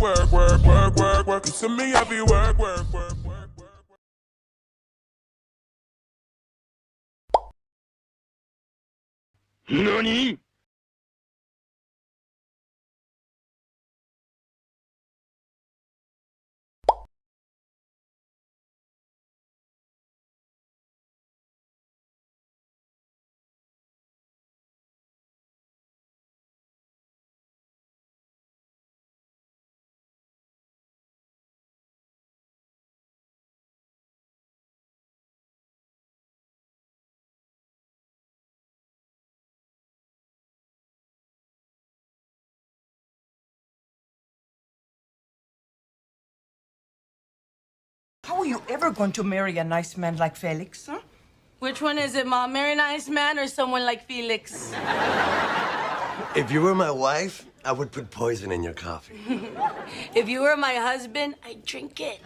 work, work, work, work, work, work. To me, I be work, work, work, work, work. NANI?! How are you ever going to marry a nice man like Felix, huh? Which one is it, Mom? Marry a nice man or someone like Felix? If you were my wife, I would put poison in your coffee. If you were my husband, I'd drink it.